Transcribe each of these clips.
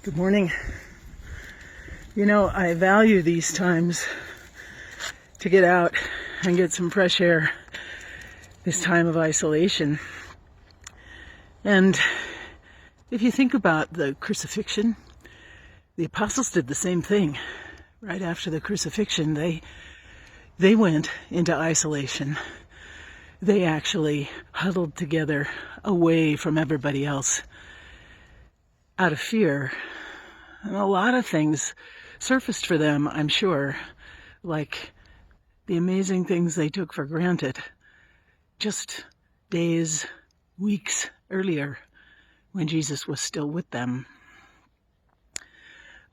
Good morning. I value these times to get out and get some fresh air, this time of isolation. And if you think about the crucifixion, the apostles did the same thing. Right after the crucifixion, they went into isolation. They actually huddled together away from everybody else out of fear. And a lot of things surfaced for them, I'm sure, like the amazing things they took for granted just days, weeks earlier when Jesus was still with them.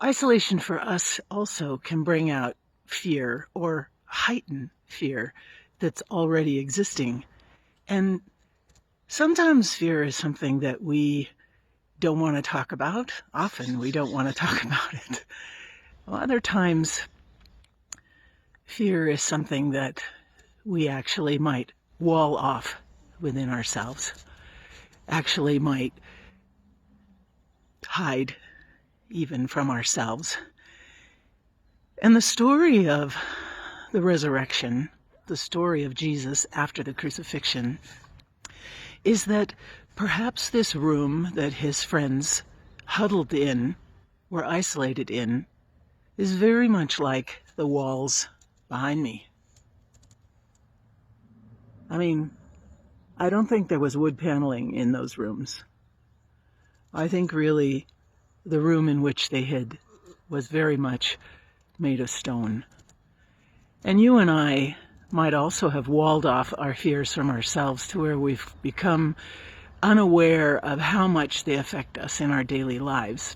Isolation for us also can bring out fear or heighten fear that's already existing. And sometimes fear is something that we don't want to talk about. Often we don't want to talk about it. Other times, fear is something that we actually might wall off within ourselves, actually might hide even from ourselves. And the story of the resurrection, the story of Jesus after the crucifixion, is that perhaps this room that his friends huddled in, were isolated in, is very much like the walls behind me. I don't think there was wood paneling in those rooms. I think really the room in which they hid was very much made of stone. And you and I might also have walled off our fears from ourselves to where we've become unaware of how much they affect us in our daily lives,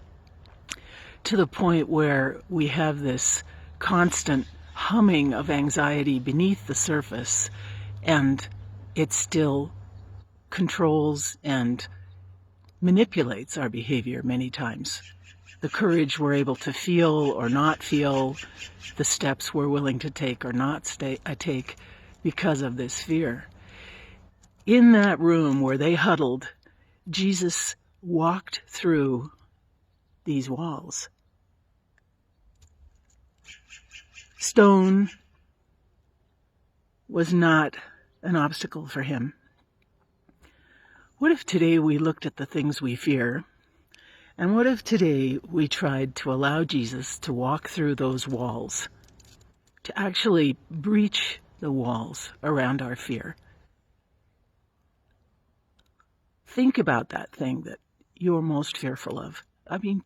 to the point where we have this constant humming of anxiety beneath the surface, and it still controls and manipulates our behavior many times. The courage we're able to feel or not feel, the steps we're willing to take or not take because of this fear. In that room where they huddled, Jesus walked through these walls. Stone was not an obstacle for him. What if today we looked at the things we fear, and what if today we tried to allow Jesus to walk through those walls, to actually breach the walls around our fear? Think about that thing that you're most fearful of.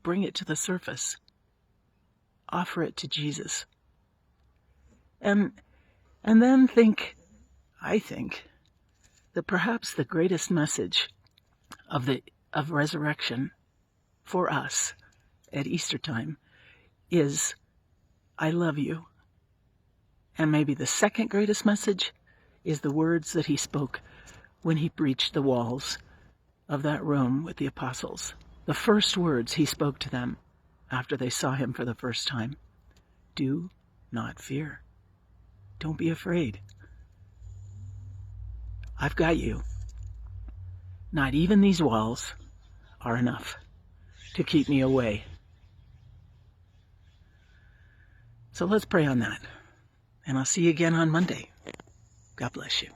Bring it to the surface. Offer it to Jesus. And then I think that perhaps the greatest message of resurrection for us at Easter time is, I love you. And maybe the second greatest message is the words that he spoke when he breached the walls of that room with the apostles. The first words he spoke to them after they saw him for the first time. Do not fear. Don't be afraid. I've got you. Not even these walls are enough to keep me away. So let's pray on that. And I'll see you again on Monday. God bless you.